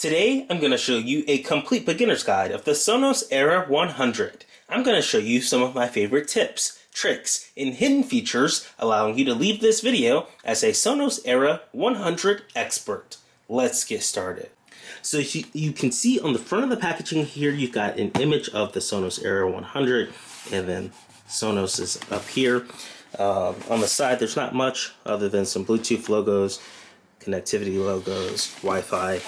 Today, I'm going to show you a complete beginner's guide of the Sonos Era 100. I'm going to show you some of my favorite tips, tricks, and hidden features, allowing you to leave this video as a Sonos Era 100 expert. Let's get started. So you can see on the front of the packaging here, you've got an image of the Sonos Era 100, and then Sonos is up here. On the side, there's not much other than some Bluetooth logos, connectivity logos, Wi-Fi,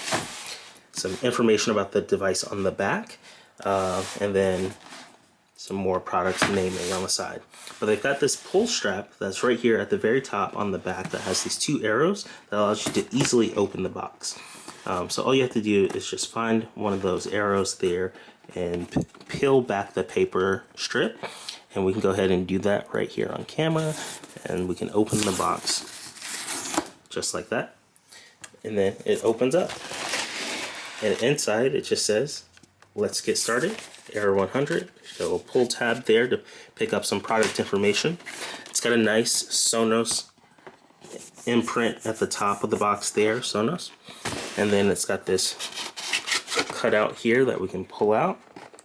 some information about the device on the back, and then some more products naming on the side. But they've got this pull strap that's right here at the very top on the back that has these two arrows that allows you to easily open the box. So all you have to do is just find one of those arrows there and peel back the paper strip, and we can go ahead and do that right here on camera, and we can open the box just like that, and then it opens up. And inside it just says, let's get started, Era 100. Got a little pull tab there to pick up some product information. It's got a nice Sonos imprint at the top of the box there, Sonos. And then it's got this cutout here that we can pull out.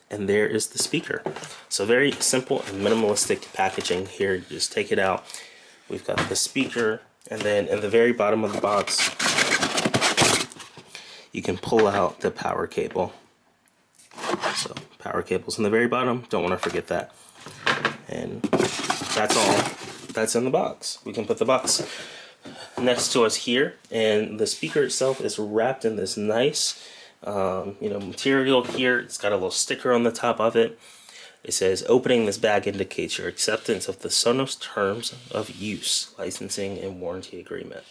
And there is the speaker. So very simple and minimalistic packaging here. You just take it out. We've got the speaker, and then at the very bottom of the box, you can pull out the power cable. So power cable's in the very bottom, don't want to forget that. And that's all that's in the box. We can put the box next to us here, and the speaker itself is wrapped in this nice material here. It's got a little sticker on the top of it. It says, opening this bag indicates your acceptance of the Sonos terms of use, licensing, and warranty agreement.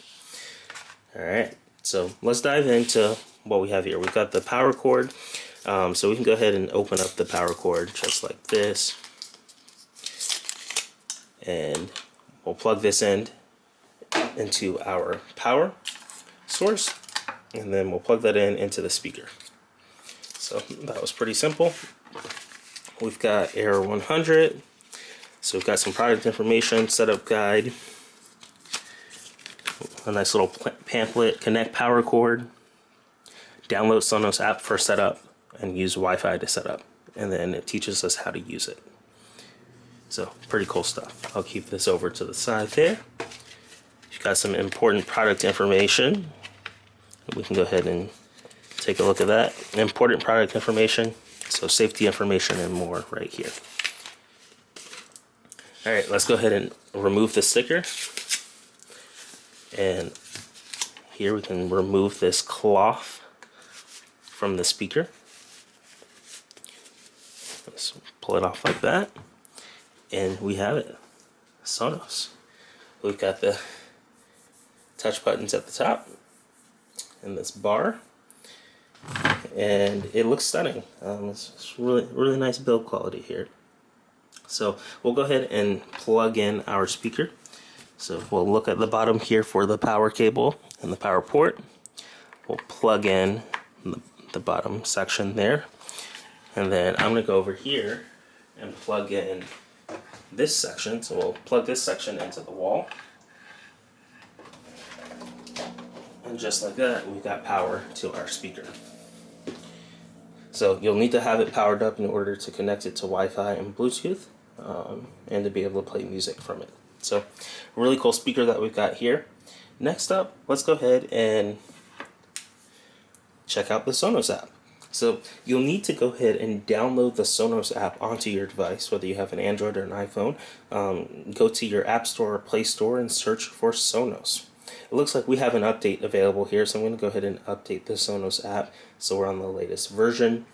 Alright, so let's dive into what we have here. We've got the power cord. So we can go ahead and open up the power cord just like this. And we'll plug this end into our power source. And then we'll plug that into the speaker. So that was pretty simple. We've got Era 100. So we've got some product information, setup guide, a nice little pamphlet, connect power cord, download Sonos app for setup, and use Wi-Fi to set up. And then it teaches us how to use it. So pretty cool stuff. I'll keep this over to the side there. You've got some important product information. We can go ahead and take a look at that. Important product information, so safety information and more right here. All right, let's go ahead and remove the sticker. And here we can remove this cloth from the speaker. Let's pull it off like that. And we have it, Sonos. We've got the touch buttons at the top and this bar, and it looks stunning. It's really nice build quality here. So we'll go ahead and plug in our speaker. So we'll look at the bottom here for the power cable and the power port. We'll plug in the bottom section there, and then I'm gonna go over here and plug in this section. So we'll plug this section into the wall. And just like that, we've got power to our speaker. So you'll need to have it powered up in order to connect it to Wi-Fi and Bluetooth, and to be able to play music from it. So really cool speaker that we've got here. Next up, let's go ahead and check out the Sonos app. So you'll need to go ahead and download the Sonos app onto your device, whether you have an Android or an iPhone. Go to your App Store or Play Store and search for Sonos. It looks like we have an update available here, so I'm going to go ahead and update the Sonos app so we're on the latest version.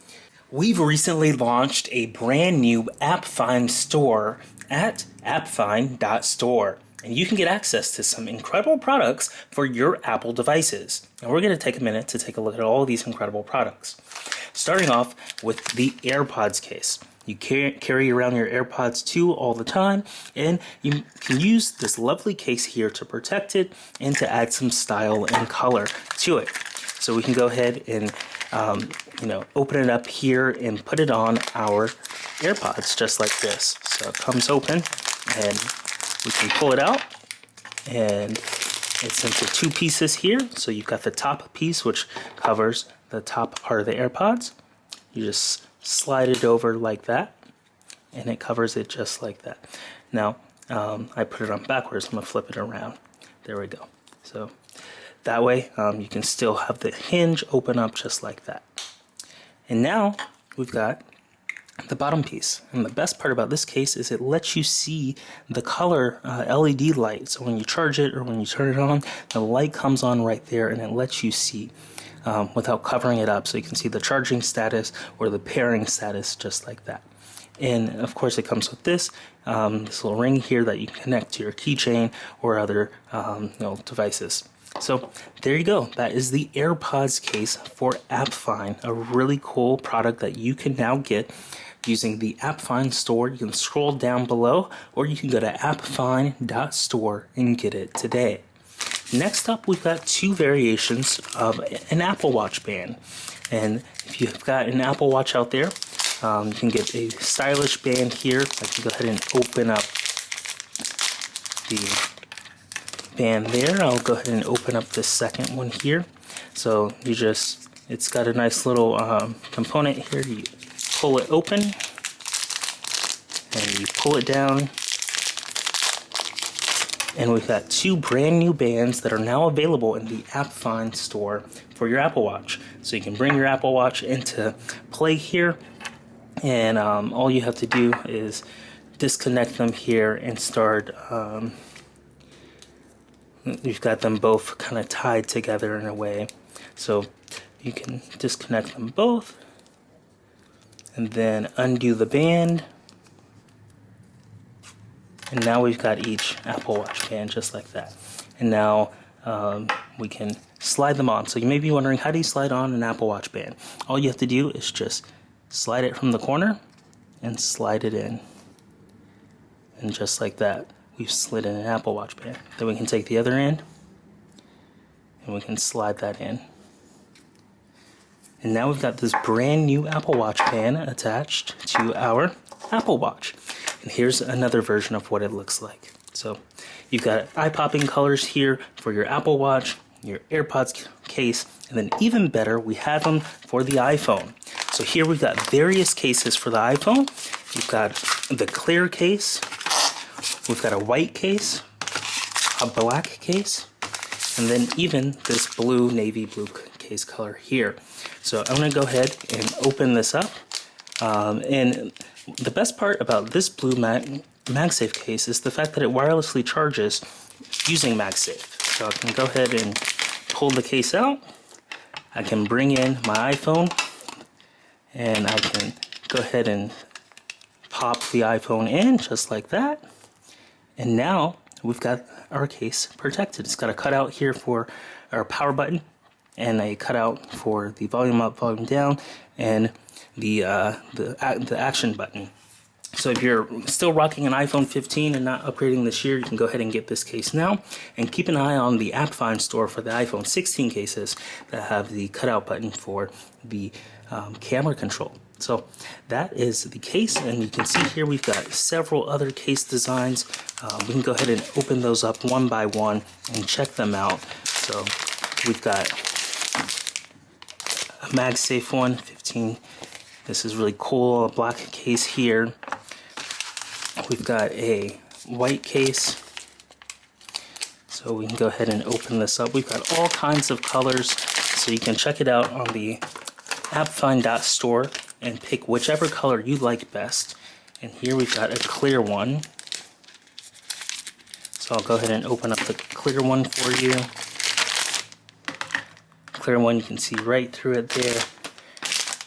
We've recently launched a brand new AppFind Store at appfind.store, and you can get access to some incredible products for your Apple devices. And we're going to take a minute to take a look at all of these incredible products. Starting off with the AirPods case. You carry around your AirPods 2 all the time, and you can use this lovely case here to protect it and to add some style and color to it. So we can go ahead and open it up here and put it on our AirPods just like this. So it comes open, and we can pull it out, and it's into two pieces here. So you've got the top piece, which covers the top part of the AirPods. You just slide it over like that, and it covers it just like that. Now, I put it on backwards. I'm going to flip it around. There we go. So that way you can still have the hinge open up just like that. And now we've got the bottom piece. And the best part about this case is it lets you see the color LED light. So when you charge it or when you turn it on, the light comes on right there and it lets you see without covering it up. So you can see the charging status or the pairing status just like that. And of course it comes with this little ring here that you connect to your keychain or other devices. So there you go. That is the AirPods case for AppFind, a really cool product that you can now get using the AppFind Store. You can scroll down below, or you can go to appfind.store and get it today. Next up, we've got two variations of an Apple Watch band. And if you've got an Apple Watch out there, you can get a stylish band here. I can go ahead and open up the band there. I'll go ahead and open up the second one here. So it's got a nice little component here. You pull it open and you pull it down, and we've got two brand new bands that are now available in the AppFind Store for your Apple Watch. So you can bring your Apple Watch into play here, and all you have to do is disconnect them here and start. You've got them both kind of tied together in a way, so you can disconnect them both and then undo the band, and now we've got each Apple Watch band just like that. And now we can slide them on. So you may be wondering, how do you slide on an Apple Watch band? All you have to do is just slide it from the corner and slide it in, and just like that we've slid in an Apple Watch band. Then we can take the other end and we can slide that in. And now we've got this brand new Apple Watch band attached to our Apple Watch. And here's another version of what it looks like. So you've got eye-popping colors here for your Apple Watch, your AirPods case, and then even better, we have them for the iPhone. So here we've got various cases for the iPhone. You've got the clear case, we've got a white case, a black case, and then even this blue, navy blue case color here. So I'm going to go ahead and open this up. And the best part about this blue MagSafe case is the fact that it wirelessly charges using MagSafe. So I can go ahead and pull the case out. I can bring in my iPhone, and I can go ahead and pop the iPhone in just like that. And now we've got our case protected. It's got a cutout here for our power button, and a cutout for the volume up, volume down, and the action button. So if you're still rocking an iPhone 15 and not upgrading this year, you can go ahead and get this case now. And keep an eye on the AppFind Store for the iPhone 16 cases that have the cutout button for the camera control. So that is the case, and you can see here we've got several other case designs. We can go ahead and open those up one by one and check them out. So we've got a MagSafe one, 15. This is really cool, a black case here. We've got a white case. So we can go ahead and open this up. We've got all kinds of colors, so you can check it out on the appfind.store and pick whichever color you like best. And here we've got a clear one. So I'll go ahead and open up the clear one for you. Clear one, you can see right through it there.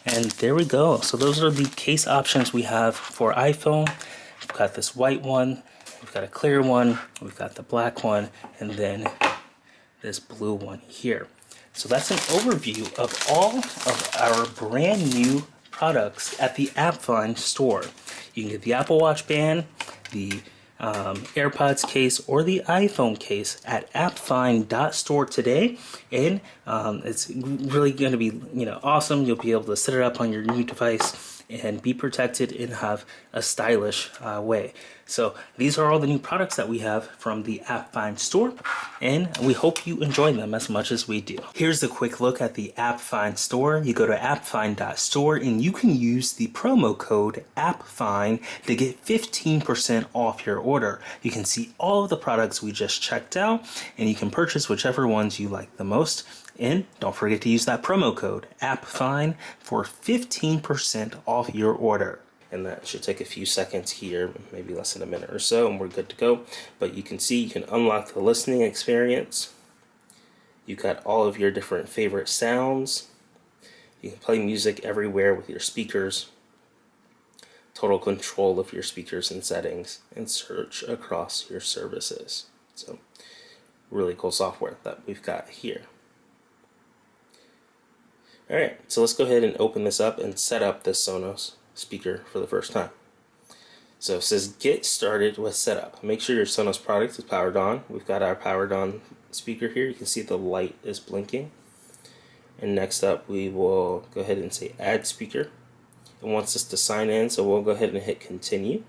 And there we go. So those are the case options we have for iPhone. We've got this white one, we've got a clear one, we've got the black one, and then this blue one here. So that's an overview of all of our brand new products at the AppFind Store. You can get the Apple Watch band, the AirPods case, or the iPhone case at appfind.store today, and it's really going to be awesome. You'll be able to set it up on your new device and be protected and have a stylish way. So these are all the new products that we have from the AppFind Store, and we hope you enjoy them as much as we do. Here's a quick look at the AppFind Store. You go to appfind.store and you can use the promo code AppFind to get 15% off your order. You can see all of the products we just checked out, and you can purchase whichever ones you like the most. And don't forget to use that promo code AppFind for 15% off your order. And that should take a few seconds here, maybe less than a minute or so, and we're good to go. But you can see you can unlock the listening experience. You've got all of your different favorite sounds. You can play music everywhere with your speakers. Total control of your speakers and settings, and search across your services. So really cool software that we've got here. Alright, so let's go ahead and open this up and set up this Sonos speaker for the first time. So it says get started with setup. Make sure your Sonos product is powered on. We've got our powered on speaker here. You can see the light is blinking. And next up we will go ahead and say add speaker. It wants us to sign in, so we'll go ahead and hit continue.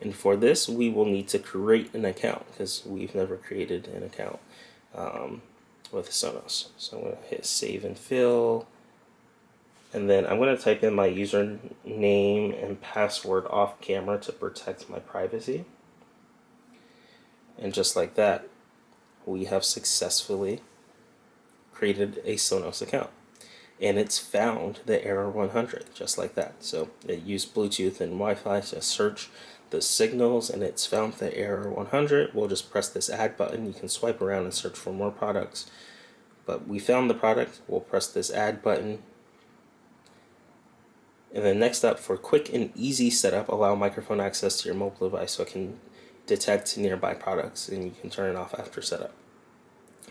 And for this we will need to create an account because we've never created an account with Sonos. So I'm going to hit save and fill. And then I'm going to type in my username and password off camera to protect my privacy. And just like that, we have successfully created a Sonos account. And it's found the Era 100, just like that. So it used Bluetooth and Wi-Fi to search the signals, and it's found the Era 100. We'll just press this add button. You can swipe around and search for more products. But we found the product. We'll press this add button. And then next up, for quick and easy setup, allow microphone access to your mobile device so it can detect nearby products, and you can turn it off after setup.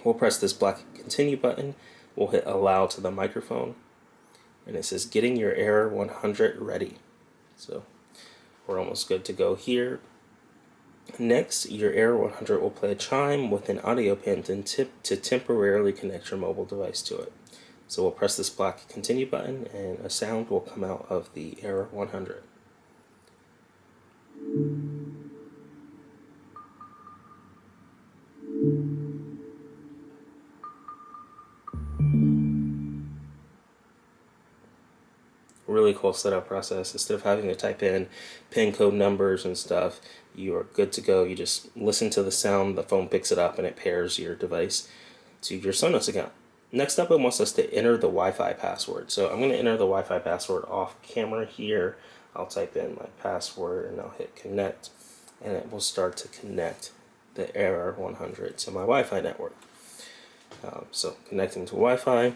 We'll press this black continue button. We'll hit allow to the microphone, and it says getting your Era 100 ready. So we're almost good to go here. Next, your Era 100 will play a chime with an audio pin to temporarily connect your mobile device to it. So we'll press this black continue button and a sound will come out of the Era 100. Really cool setup process. Instead of having to type in PIN code numbers and stuff, you are good to go. You just listen to the sound, the phone picks it up, and it pairs your device to your Sonos account. Next up, it wants us to enter the Wi-Fi password. So I'm going to enter the Wi-Fi password off camera here. I'll type in my password and I'll hit connect, and it will start to connect the Era 100 to my Wi-Fi network. So connecting to Wi-Fi,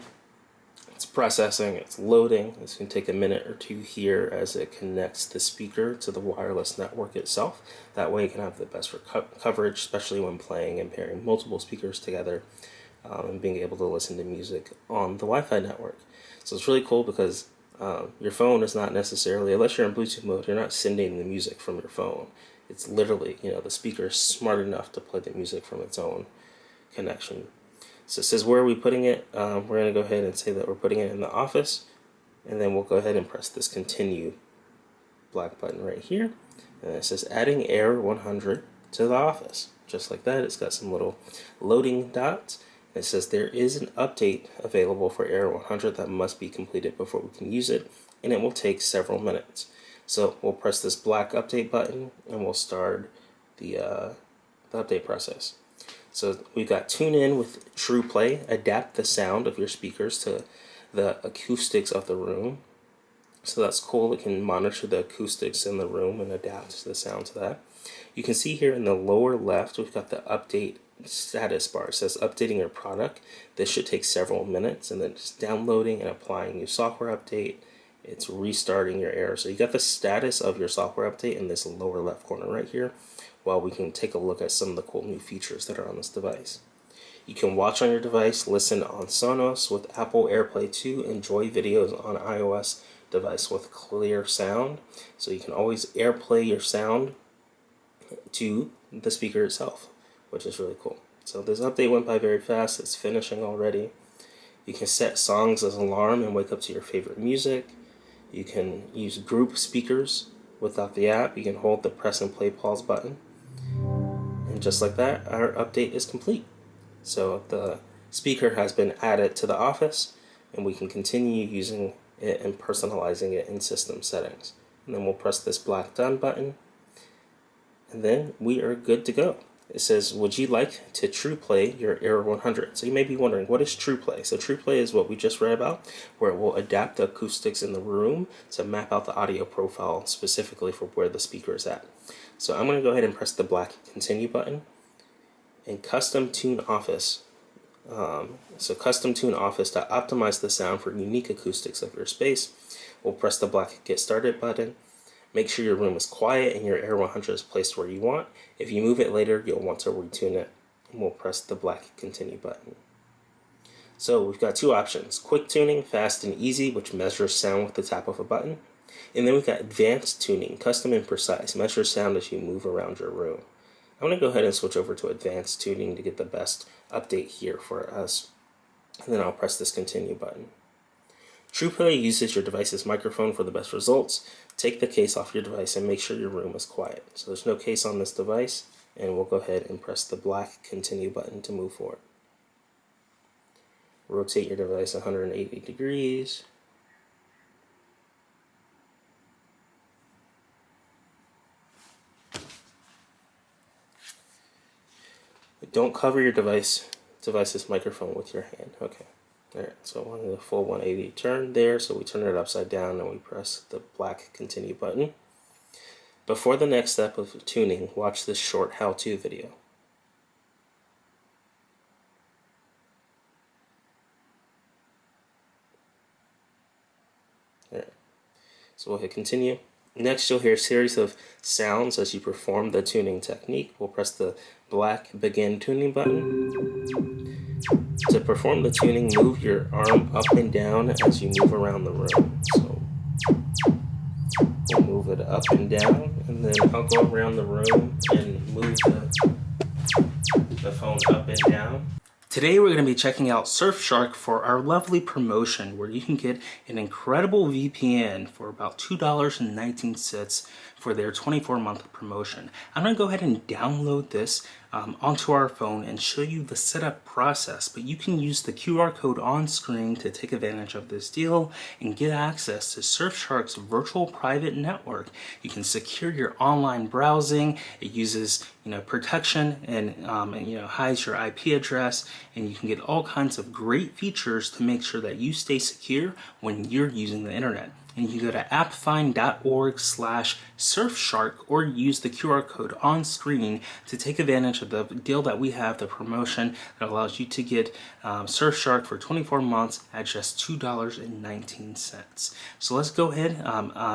it's processing, it's loading. It's going to take a minute or two here as it connects the speaker to the wireless network itself. That way it can have the best coverage, especially when playing and pairing multiple speakers together. And being able to listen to music on the Wi-Fi network. So it's really cool because your phone is not necessarily, unless you're in Bluetooth mode, you're not sending the music from your phone. It's literally, the speaker is smart enough to play the music from its own connection. So it says, where are we putting it? We're going to go ahead and say that we're putting it in the office, and then we'll go ahead and press this continue black button right here. And it says adding Era 100 to the office. Just like that, it's got some little loading dots. It says there is an update available for Era 100 that must be completed before we can use it, and it will take several minutes. So we'll press this black update button and we'll start the update process. So we've got tune in with Trueplay, adapt the sound of your speakers to the acoustics of the room. So that's cool. It can monitor the acoustics in the room and adapt the sound to that. You can see here in the lower left, we've got the update status bar. It says updating your product. This should take several minutes, and then it's downloading and applying new software update. It's restarting your Era. So you got the status of your software update in this lower left corner right here, while we can take a look at some of the cool new features that are on this device. You can watch on your device, listen on Sonos with Apple AirPlay 2, enjoy videos on iOS device with clear sound. So you can always AirPlay your sound to the speaker itself, which is really cool. So this update went by very fast. It's finishing already. You can set songs as alarm and wake up to your favorite music. You can use group speakers without the app. You can hold the press and play pause button. And just like that, our update is complete. So the speaker has been added to the office, and we can continue using it and personalizing it in system settings. And then we'll press this black done button, and then we are good to go. It says, would you like to Trueplay your Era 100? So you may be wondering, what is Trueplay? So Trueplay is what we just read about, where it will adapt the acoustics in the room to map out the audio profile specifically for where the speaker is at. So I'm going to go ahead and press the black continue button. And custom tune office. Custom tune office to optimize the sound for unique acoustics of your space. We'll press the black get started button. Make sure your room is quiet and your Era 100 is placed where you want. If you move it later, you'll want to retune it. And we'll press the black continue button. So we've got two options: quick tuning, fast and easy, which measures sound with the tap of a button. And then we've got advanced tuning, custom and precise, measures sound as you move around your room. I'm going to go ahead and switch over to advanced tuning to get the best update here for us. And then I'll press this continue button. Trueplay uses your device's microphone for the best results. Take the case off your device and make sure your room is quiet. So there's no case on this device, and we'll go ahead and press the black continue button to move forward. Rotate your device 180 degrees. Don't cover your device's microphone with your hand. Okay. Alright, so I wanted a full 180 turn there, so we turn it upside down and we press the black continue button. Before the next step of tuning, watch this short how-to video. Alright, so we'll hit continue. Next, you'll hear a series of sounds as you perform the tuning technique. We'll press the black begin tuning button. To perform the tuning, move your arm up and down as you move around the room. So we'll move it up and down, and then I'll go around the room and move the phone up and down. Today we're going to be checking out Surfshark for our lovely promotion where you can get an incredible VPN for about $2.19 for their 24-month promotion. I'm going to go ahead and download this onto our phone and show you the setup process, but you can use the QR code on screen to take advantage of this deal and get access to Surfshark's virtual private network. You can secure your online browsing. It uses protection and hides your IP address, and you can get all kinds of great features to make sure that you stay secure when you're using the internet. And you can go to appfind.org/Surfshark or use the QR code on screen to take advantage of the deal that we have, the promotion that allows you to get Surfshark for 24 months at just $2.19. So let's go ahead.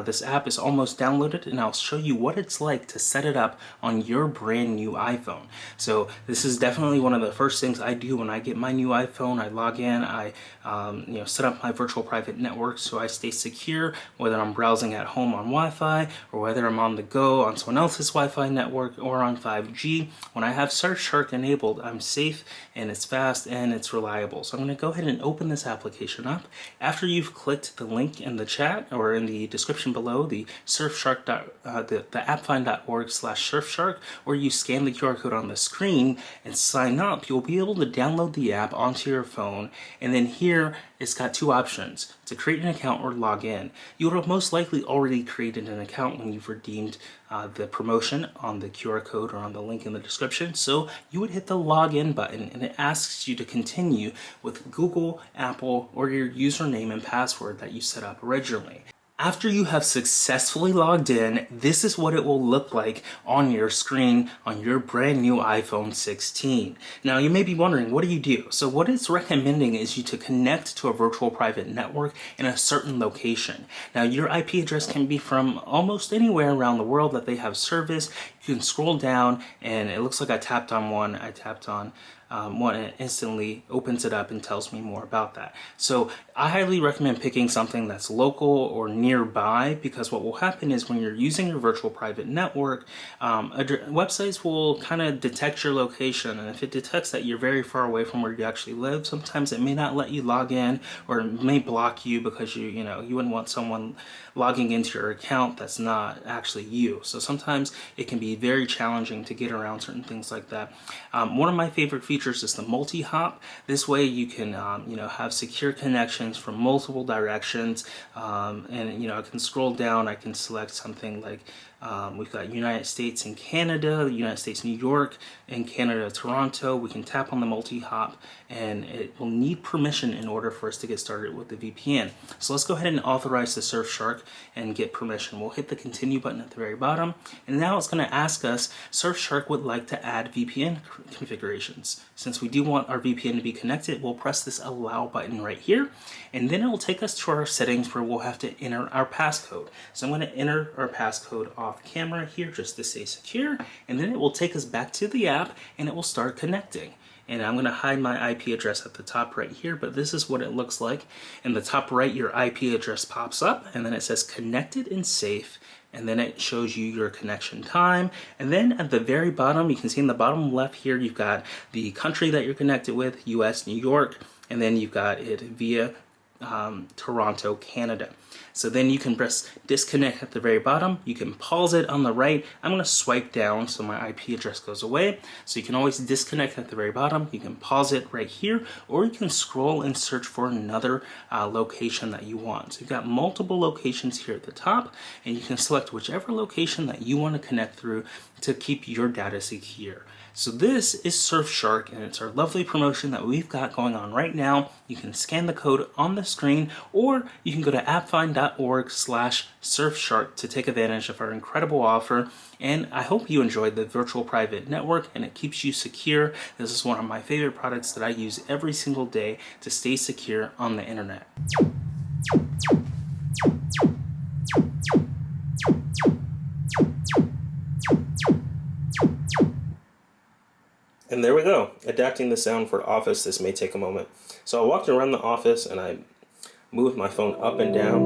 This app is almost downloaded, and I'll show you what it's like to set it up on your brand new iPhone. So this is definitely one of the first things I do when I get my new iPhone. I log in, I set up my virtual private network so I stay secure, whether I'm browsing at home on Wi-Fi or whether I'm on the go on someone else's Wi-Fi network or on 5G. When I have Surfshark enabled, I'm safe and it's fast and it's reliable. So I'm going to go ahead and open this application up. After you've clicked the link in the chat or in the description below, the Surfshark the appfind.org/Surfshark, or you scan the QR code on the screen and sign up, you'll be able to download the app onto your phone. And then here it's got two options: to create an account or log in. You would have most likely already created an account when you've redeemed the promotion on the QR code or on the link in the description. So you would hit the login button, and it asks you to continue with Google, Apple, or your username and password that you set up originally. After you have successfully logged in, this is what it will look like on your screen on your brand new iPhone 16. Now you may be wondering, what do you do? So what it's recommending is you to connect to a virtual private network in a certain location. Now your IP address can be from almost anywhere around the world that they have service. You can scroll down, and it looks like I tapped on one. I tapped on one, it instantly opens it up and tells me more about that. So I highly recommend picking something that's local or nearby, because what will happen is when you're using your virtual private network, websites will kind of detect your location, and if it detects that you're very far away from where you actually live, sometimes it may not let you log in, or it may block you because you wouldn't want someone logging into your account that's not actually you. So sometimes it can be very challenging to get around certain things like that. One of my favorite features is the multi-hop. This way you can have secure connections from multiple directions, and I can scroll down, I can select something like we've got United States and Canada, United States, New York, and Canada, Toronto. We can tap on the multi-hop, and it will need permission in order for us to get started with the VPN. So let's go ahead and authorize the Surfshark and get permission. We'll hit the continue button at the very bottom, and now it's going to ask us, Surfshark would like to add VPN configurations. Since we do want our VPN to be connected, we'll press this allow button right here, and then it will take us to our settings where we'll have to enter our passcode. So I'm going to enter our passcode off camera here just to stay secure, and then it will take us back to the app and it will start connecting. And I'm going to hide my IP address at the top right here, but this is what it looks like. In the top right, your IP address pops up, and then it says connected and safe, and then it shows you your connection time. And then at the very bottom, you can see in the bottom left here, you've got the country that you're connected with, US, New York, and then you've got it via Toronto, Canada. So then you can press disconnect at the very bottom. You can pause it on the right. I'm going to swipe down so my IP address goes away. So you can always disconnect at the very bottom. You can pause it right here, or you can scroll and search for another location that you want. So you've got multiple locations here at the top, and you can select whichever location that you want to connect through to keep your data secure. So this is Surfshark, and it's our lovely promotion that we've got going on right now. You can scan the code on the screen, or you can go to appfind.org/Surfshark to take advantage of our incredible offer. And I hope you enjoyed the virtual private network and it keeps you secure. This is one of my favorite products that I use every single day to stay secure on the internet. And there we go, adapting the sound for Office. This may take a moment. So I walked around the office and I moved my phone up and down,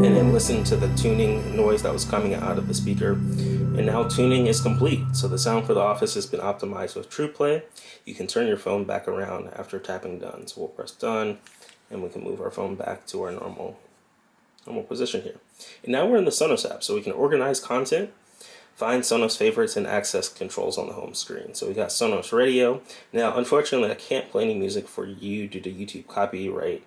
and then listened to the tuning noise that was coming out of the speaker. And now tuning is complete. So the sound for the Office has been optimized with Trueplay. You can turn your phone back around after tapping done. So we'll press done, and we can move our phone back to our normal position here. And now we're in the Sonos app, so we can organize content, find Sonos favorites, and access controls on the home screen. So we got Sonos Radio. Now, unfortunately, I can't play any music for you due to YouTube copyright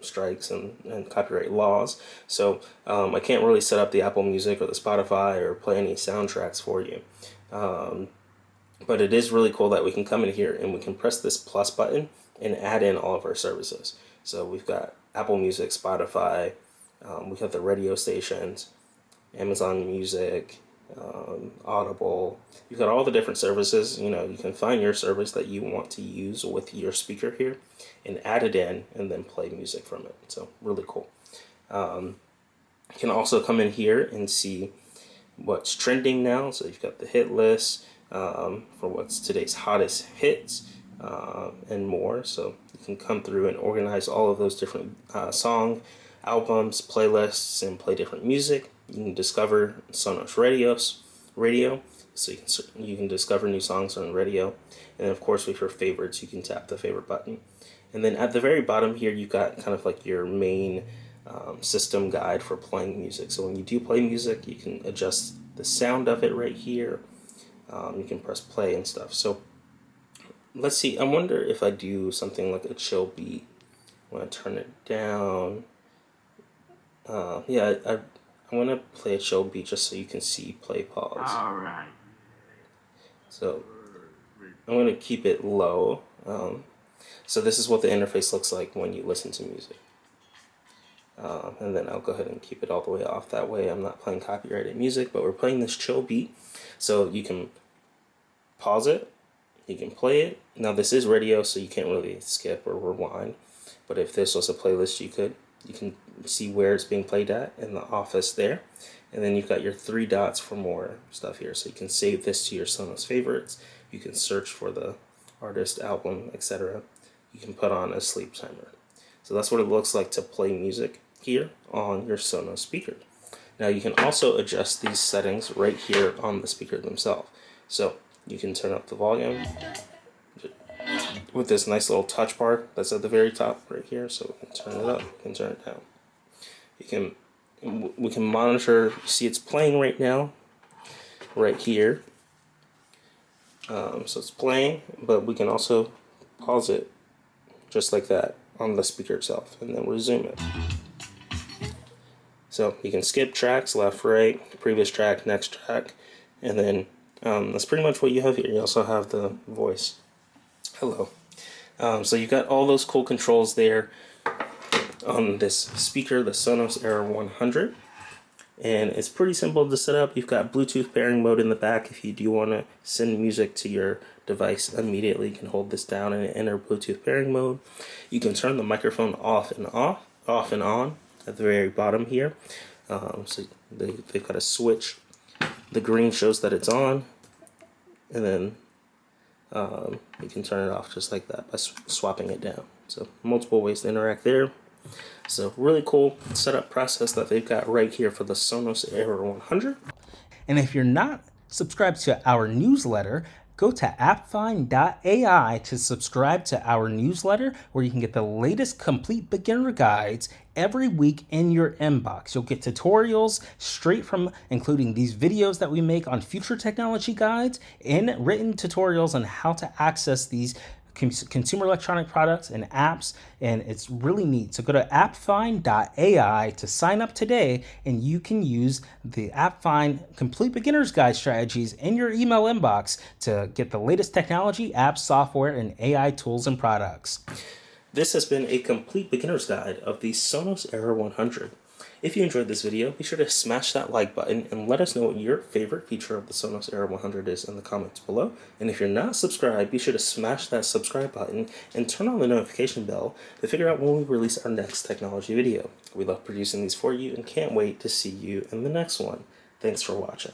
strikes and copyright laws. So I can't really set up the Apple Music or the Spotify or play any soundtracks for you. But it is really cool that we can come in here and we can press this plus button and add in all of our services. So we've got Apple Music, Spotify, we have the radio stations, Amazon Music, Audible. You've got all the different services. You can find your service that you want to use with your speaker here and add it in and then play music from it. So really cool. You can also come in here and see what's trending now. So you've got the hit list for what's today's hottest hits and more. So you can come through and organize all of those different song albums, playlists, and play different music. You can discover Sonos radio, so you can discover new songs on radio. And of course, with your favorites, you can tap the favorite button. And then at the very bottom here, you've got kind of like your main system guide for playing music. So when you do play music, you can adjust the sound of it right here. You can press play and stuff. So let's see, I wonder if I do something like a chill beat. I want to turn it down. I want to play a chill beat just so you can see play pause. All right. So I'm going to keep it low. So this is what the interface looks like when you listen to music. And then I'll go ahead and keep it all the way off. That way I'm not playing copyrighted music, but we're playing this chill beat. So you can pause it, you can play it. Now this is radio, so you can't really skip or rewind. But if this was a playlist, you can see where it's being played at in the Office there. And then you've got your 3 dots for more stuff here. So you can save this to your Sonos favorites. You can search for the artist, album, etc. You can put on a sleep timer. So that's what it looks like to play music here on your Sonos speaker. Now you can also adjust these settings right here on the speaker themselves. So you can turn up the volume with this nice little touch bar that's at the very top right here. So we can turn it up, we can turn it down. We can monitor. You see it's playing right now, right here. So it's playing, but we can also pause it just like that on the speaker itself and then resume it. So you can skip tracks, left, right, previous track, next track, and then that's pretty much what you have here. You also have the voice. Hello. So you've got all those cool controls there on this speaker, the Sonos Era 100. And it's pretty simple to set up. You've got Bluetooth pairing mode in the back. If you do want to send music to your device immediately, you can hold this down and enter Bluetooth pairing mode. You can turn the microphone off and on at the very bottom here. So they've got a switch. The green shows that it's on, and then you can turn it off just like that by swapping it down. So multiple ways to interact there. So really cool setup process that they've got right here for the Sonos Era 100. And if you're not subscribed to our newsletter, go to appfind.ai to subscribe to our newsletter, where you can get the latest complete beginner guides every week in your inbox. You'll get tutorials straight from, including these videos that we make on future technology guides, and written tutorials on how to access these consumer electronic products and apps, and it's really neat. So go to appfind.ai to sign up today, and you can use the AppFind Complete Beginner's Guide strategies in your email inbox to get the latest technology, apps, software, and AI tools and products. This has been a complete beginner's guide of the Sonos Era 100. If you enjoyed this video, be sure to smash that like button and let us know what your favorite feature of the Sonos Era 100 is in the comments below. And if you're not subscribed, be sure to smash that subscribe button and turn on the notification bell to figure out when we release our next technology video. We love producing these for you and can't wait to see you in the next one. Thanks for watching.